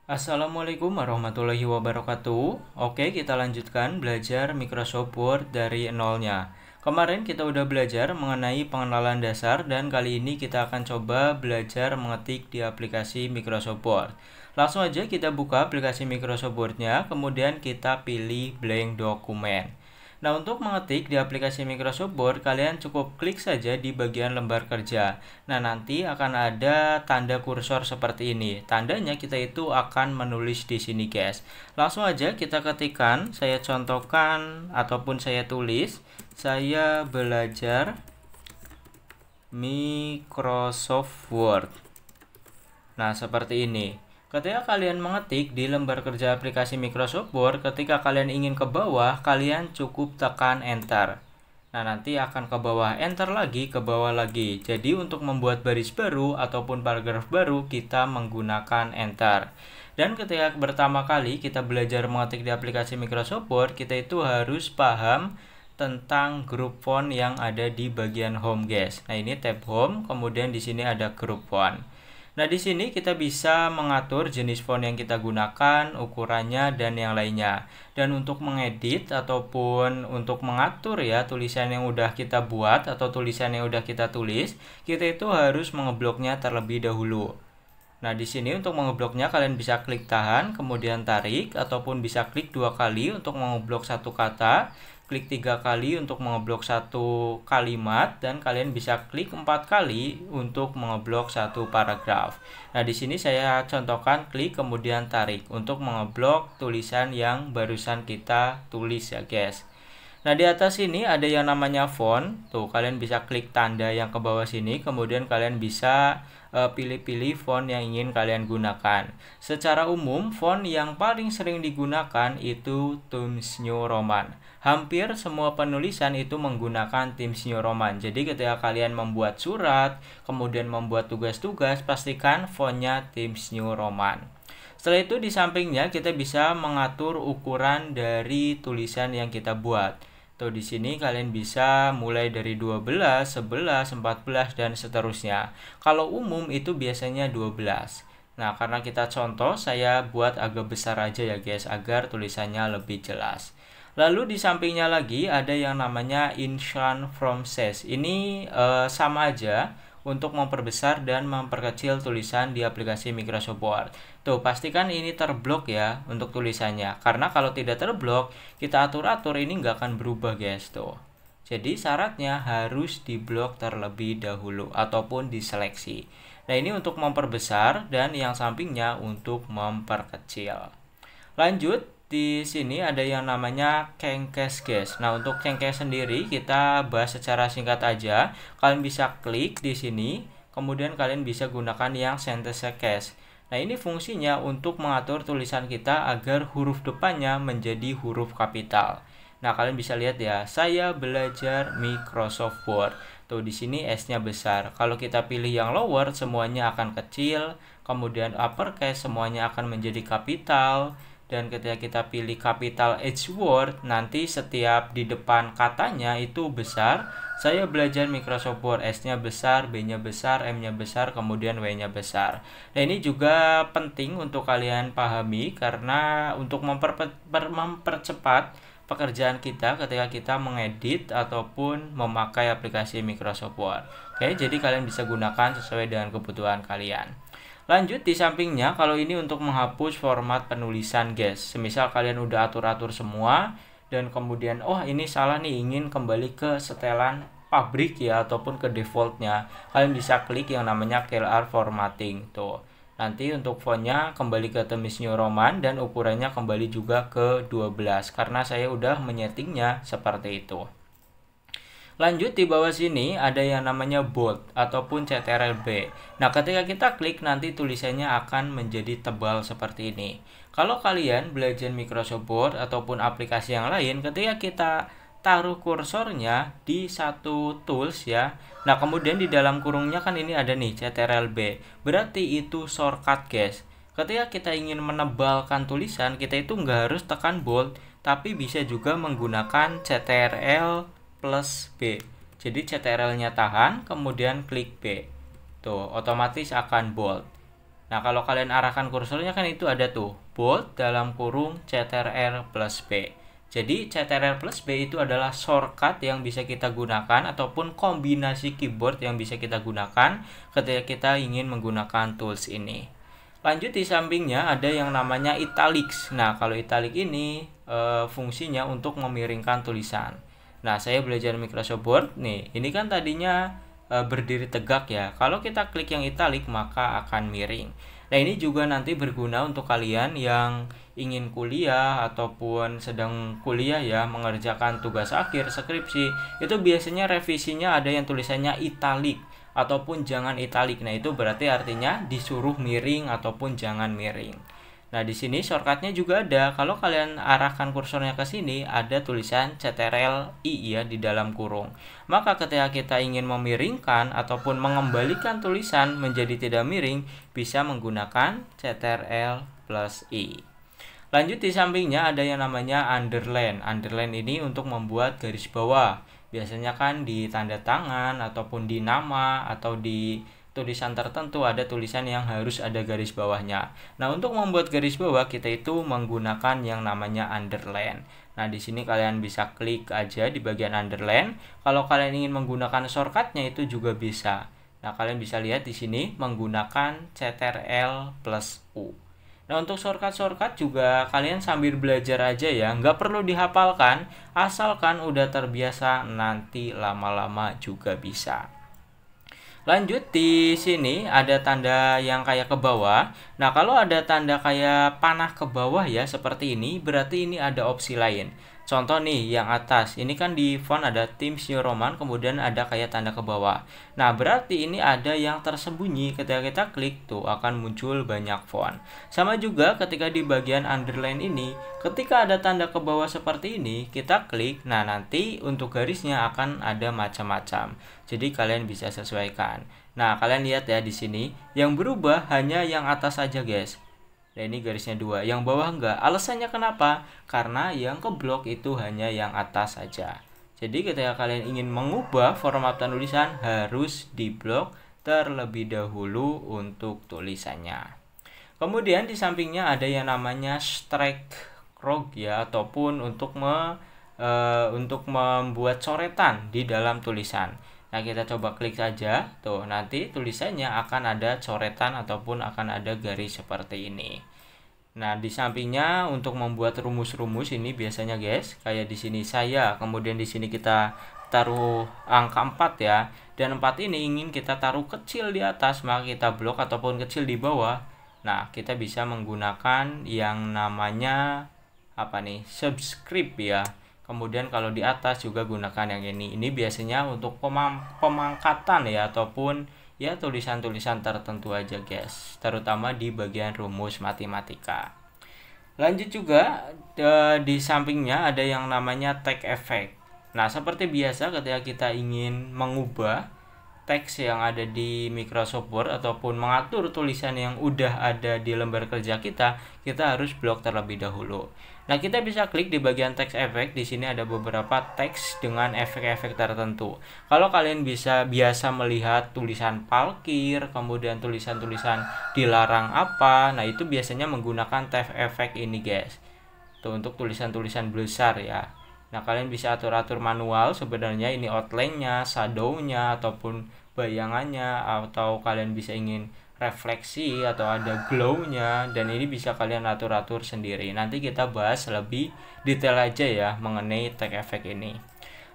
Assalamualaikum warahmatullahi wabarakatuh. Oke, kita lanjutkan belajar Microsoft Word dari nolnya. Kemarin kita udah belajar mengenai pengenalan dasar dan kali ini kita akan coba belajar mengetik di aplikasi Microsoft Word. Langsung aja kita buka aplikasi Microsoft Word-nya, kemudian kita pilih blank document. Nah, untuk mengetik di aplikasi Microsoft Word, kalian cukup klik saja di bagian lembar kerja. Nah, nanti akan ada tanda kursor seperti ini. Tandanya kita itu akan menulis di sini, guys. Langsung aja kita ketikkan, saya contohkan ataupun saya tulis, saya belajar Microsoft Word. Nah, seperti ini. Ketika kalian mengetik di lembar kerja aplikasi Microsoft Word, ketika kalian ingin ke bawah, kalian cukup tekan Enter. Nah, nanti akan ke bawah, Enter lagi, ke bawah lagi. Jadi, untuk membuat baris baru ataupun paragraf baru, kita menggunakan Enter. Dan ketika pertama kali kita belajar mengetik di aplikasi Microsoft Word, kita itu harus paham tentang grup font yang ada di bagian Home, guys. Nah, ini tab Home, kemudian di sini ada grup font. Nah, di sini kita bisa mengatur jenis font yang kita gunakan, ukurannya, dan yang lainnya. Dan untuk mengedit ataupun untuk mengatur ya tulisan yang udah kita buat atau tulisan yang udah kita tulis, kita itu harus mengebloknya terlebih dahulu. Nah, di sini untuk mengebloknya kalian bisa klik tahan, kemudian tarik, ataupun bisa klik 2 kali untuk mengeblok satu kata, klik 3 kali untuk mengeblok satu kalimat, dan kalian bisa klik 4 kali untuk mengeblok satu paragraf. Nah, di sini saya contohkan klik kemudian tarik untuk mengeblok tulisan yang barusan kita tulis ya, guys. Nah, di atas sini ada yang namanya font. Tuh, kalian bisa klik tanda yang ke bawah sini, kemudian kalian bisa pilih-pilih font yang ingin kalian gunakan. Secara umum, font yang paling sering digunakan itu Times New Roman. Hampir semua penulisan itu menggunakan Times New Roman. Jadi ketika kalian membuat surat, kemudian membuat tugas-tugas, pastikan fontnya Times New Roman. Setelah itu di sampingnya kita bisa mengatur ukuran dari tulisan yang kita buat. Tuh, di sini kalian bisa mulai dari 12, 11, 14 dan seterusnya. Kalau umum itu biasanya 12. Nah, karena kita contoh, saya buat agak besar aja ya, guys, agar tulisannya lebih jelas. Lalu di sampingnya lagi ada yang namanya Instant Font Size. Ini sama aja untuk memperbesar dan memperkecil tulisan di aplikasi Microsoft Word. Tuh, pastikan ini terblok ya untuk tulisannya. Karena kalau tidak terblok, kita atur-atur ini nggak akan berubah, guys. Tuh. Jadi syaratnya harus diblok terlebih dahulu ataupun diseleksi. Nah, ini untuk memperbesar dan yang sampingnya untuk memperkecil. Lanjut, di sini ada yang namanya Cengkes, guys. Nah, untuk Cengkes sendiri kita bahas secara singkat aja. Kalian bisa klik di sini, kemudian kalian bisa gunakan yang Sentence Case. Nah, ini fungsinya untuk mengatur tulisan kita agar huruf depannya menjadi huruf kapital. Nah, kalian bisa lihat ya, saya belajar Microsoft Word. Tuh, di sini S-nya besar. Kalau kita pilih yang lower, semuanya akan kecil. Kemudian uppercase, semuanya akan menjadi kapital. Dan ketika kita pilih capital H word, nanti setiap di depan katanya itu besar. Saya belajar Microsoft Word, S-nya besar, B-nya besar, M-nya besar, kemudian W-nya besar. Nah, ini juga penting untuk kalian pahami karena untuk mempercepat pekerjaan kita ketika kita mengedit ataupun memakai aplikasi Microsoft Word. Oke, jadi kalian bisa gunakan sesuai dengan kebutuhan kalian. Lanjut, di sampingnya kalau ini untuk menghapus format penulisan, guys. Semisal kalian udah atur-atur semua dan kemudian ini salah nih, ingin kembali ke setelan pabrik ya ataupun ke defaultnya, kalian bisa klik yang namanya KLR formatting. Tuh, nanti untuk fontnya kembali ke Times New Roman dan ukurannya kembali juga ke 12 karena saya udah menyetingnya seperti itu. Lanjut, di bawah sini ada yang namanya bold ataupun CTRL-B. Nah, ketika kita klik nanti tulisannya akan menjadi tebal seperti ini. Kalau kalian belajar Microsoft Word ataupun aplikasi yang lain, ketika kita taruh kursornya di satu tools ya. Nah, kemudian di dalam kurungnya kan ini ada nih CTRL-B. Berarti itu shortcut, guys. Ketika kita ingin menebalkan tulisan, kita itu nggak harus tekan bold, tapi bisa juga menggunakan CTRL plus B. Jadi CTRL-nya tahan, kemudian klik B. Tuh, otomatis akan bold. Nah, kalau kalian arahkan kursornya kan itu ada tuh bold dalam kurung CTRL plus B. Jadi CTRL plus B itu adalah shortcut yang bisa kita gunakan ataupun kombinasi keyboard yang bisa kita gunakan ketika kita ingin menggunakan tools ini. Lanjut di sampingnya ada yang namanya italics. Nah, kalau italic ini fungsinya untuk memiringkan tulisan. Nah, saya belajar Microsoft Word nih. Ini kan tadinya berdiri tegak ya. Kalau kita klik yang italic maka akan miring. Nah, ini juga nanti berguna untuk kalian yang ingin kuliah ataupun sedang kuliah ya, mengerjakan tugas akhir, skripsi. Itu biasanya revisinya ada yang tulisannya italic ataupun jangan italic. Nah, itu berarti artinya disuruh miring ataupun jangan miring. Nah, di sini shortcutnya juga ada. Kalau kalian arahkan kursornya ke sini, ada tulisan CTRL I ya di dalam kurung. Maka ketika kita ingin memiringkan ataupun mengembalikan tulisan menjadi tidak miring, bisa menggunakan CTRL plus I. Lanjut di sampingnya ada yang namanya underline. Underline ini untuk membuat garis bawah. Biasanya kan di tanda tangan ataupun di nama atau di tulisan tertentu ada tulisan yang harus ada garis bawahnya. Nah, untuk membuat garis bawah kita itu menggunakan yang namanya underline. Nah, di sini kalian bisa klik aja di bagian underline. Kalau kalian ingin menggunakan shortcutnya itu juga bisa. Nah, kalian bisa lihat di sini menggunakan CTRL plus U. Nah, untuk shortcut juga kalian sambil belajar aja ya, nggak perlu dihafalkan, asalkan udah terbiasa nanti lama-lama juga bisa. Lanjut di sini ada tanda yang kayak ke bawah. Nah, kalau ada tanda kayak panah ke bawah ya seperti ini, berarti ini ada opsi lain. Contoh nih yang atas, ini kan di font ada Times New Roman, kemudian ada kayak tanda ke bawah. Nah, berarti ini ada yang tersembunyi. Ketika kita klik tuh akan muncul banyak font. Sama juga ketika di bagian underline ini, ketika ada tanda ke bawah seperti ini, kita klik. Nah, nanti untuk garisnya akan ada macam-macam. Jadi kalian bisa sesuaikan. Nah, kalian lihat ya di sini, yang berubah hanya yang atas saja, guys. Nah, ini garisnya 2, yang bawah enggak. Alasannya kenapa? Karena yang keblok itu hanya yang atas saja. Jadi ketika kalian ingin mengubah format tulisan harus diblok terlebih dahulu untuk tulisannya. Kemudian di sampingnya ada yang namanya strike rog ya, ataupun untuk membuat coretan di dalam tulisan. Nah, kita coba klik saja. Tuh, nanti tulisannya akan ada coretan ataupun akan ada garis seperti ini. Nah, di sampingnya untuk membuat rumus-rumus ini biasanya guys, kayak di sini saya, kemudian di sini kita taruh angka 4 ya. Dan 4 ini ingin kita taruh kecil di atas, maka kita blok ataupun kecil di bawah. Nah, kita bisa menggunakan yang namanya subscript ya. Kemudian kalau di atas juga gunakan yang ini. Ini biasanya untuk pemangkatan ya, ataupun ya tulisan-tulisan tertentu aja guys, terutama di bagian rumus matematika. Lanjut juga di sampingnya ada yang namanya tag effect. Nah, seperti biasa ketika kita ingin mengubah teks yang ada di Microsoft Word ataupun mengatur tulisan yang udah ada di lembar kerja kita harus blok terlebih dahulu. Nah, kita bisa klik di bagian text effect. Di sini ada beberapa teks dengan efek-efek tertentu. Kalau kalian biasa melihat tulisan parkir, kemudian tulisan-tulisan dilarang apa, nah itu biasanya menggunakan text effect ini, guys. Tuh untuk tulisan-tulisan besar ya. Nah, kalian bisa atur-atur manual sebenarnya ini outline-nya, shadow-nya ataupun bayangannya, atau kalian bisa ingin refleksi atau ada glow-nya, dan ini bisa kalian atur-atur sendiri. Nanti kita bahas lebih detail aja ya mengenai tag effect ini.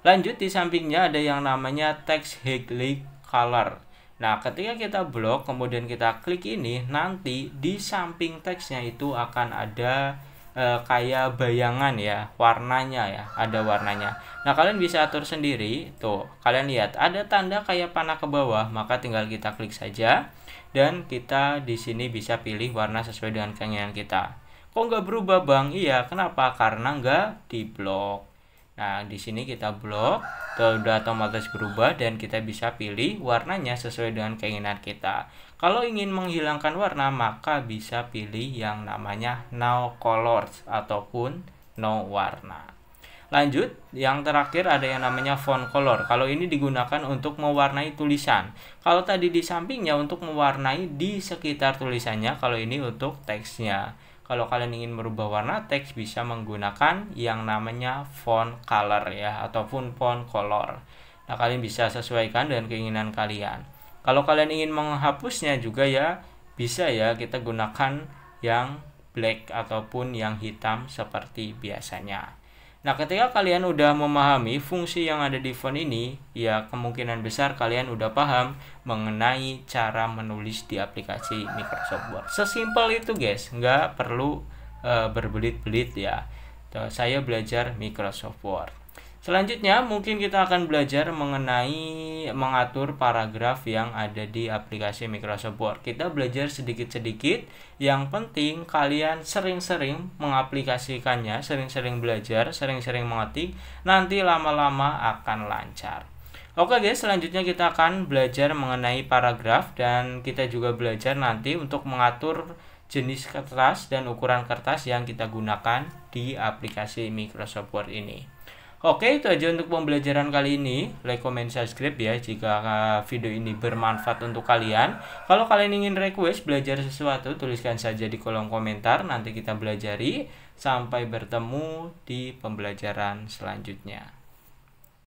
Lanjut di sampingnya ada yang namanya text highlight color. Nah, ketika kita blok kemudian kita klik ini, nanti di samping teksnya itu akan ada kayak bayangan ya, warnanya ya, ada warnanya. Nah, kalian bisa atur sendiri. Tuh, kalian lihat ada tanda kayak panah ke bawah, maka tinggal kita klik saja dan kita di sini bisa pilih warna sesuai dengan keinginan kita. Kok nggak berubah, Bang? Iya, kenapa? Karena nggak diblok. Nah, di sini kita blok, udah otomatis berubah dan kita bisa pilih warnanya sesuai dengan keinginan kita. Kalau ingin menghilangkan warna, maka bisa pilih yang namanya no colors ataupun no warna. Lanjut, yang terakhir ada yang namanya font color. Kalau ini digunakan untuk mewarnai tulisan. Kalau tadi di sampingnya untuk mewarnai di sekitar tulisannya, kalau ini untuk teksnya. Kalau kalian ingin merubah warna teks, bisa menggunakan yang namanya font color ya, ataupun font color. Nah, kalian bisa sesuaikan dengan keinginan kalian. Kalau kalian ingin menghapusnya juga ya, bisa ya kita gunakan yang black ataupun yang hitam seperti biasanya. Nah, ketika kalian udah memahami fungsi yang ada di font ini, ya kemungkinan besar kalian udah paham mengenai cara menulis di aplikasi Microsoft Word. Sesimpel itu guys, nggak perlu berbelit-belit ya. Saya belajar Microsoft Word. Selanjutnya mungkin kita akan belajar mengenai mengatur paragraf yang ada di aplikasi Microsoft Word. Kita belajar sedikit-sedikit, yang penting kalian sering-sering mengaplikasikannya, sering-sering belajar, sering-sering mengetik, nanti lama-lama akan lancar. Oke guys, selanjutnya kita akan belajar mengenai paragraf, dan kita juga belajar nanti untuk mengatur jenis kertas dan ukuran kertas yang kita gunakan di aplikasi Microsoft Word ini. Oke, itu aja untuk pembelajaran kali ini. Like, comment, subscribe ya jika video ini bermanfaat untuk kalian. Kalau kalian ingin request belajar sesuatu, tuliskan saja di kolom komentar. Nanti kita belajari. Sampai bertemu di pembelajaran selanjutnya.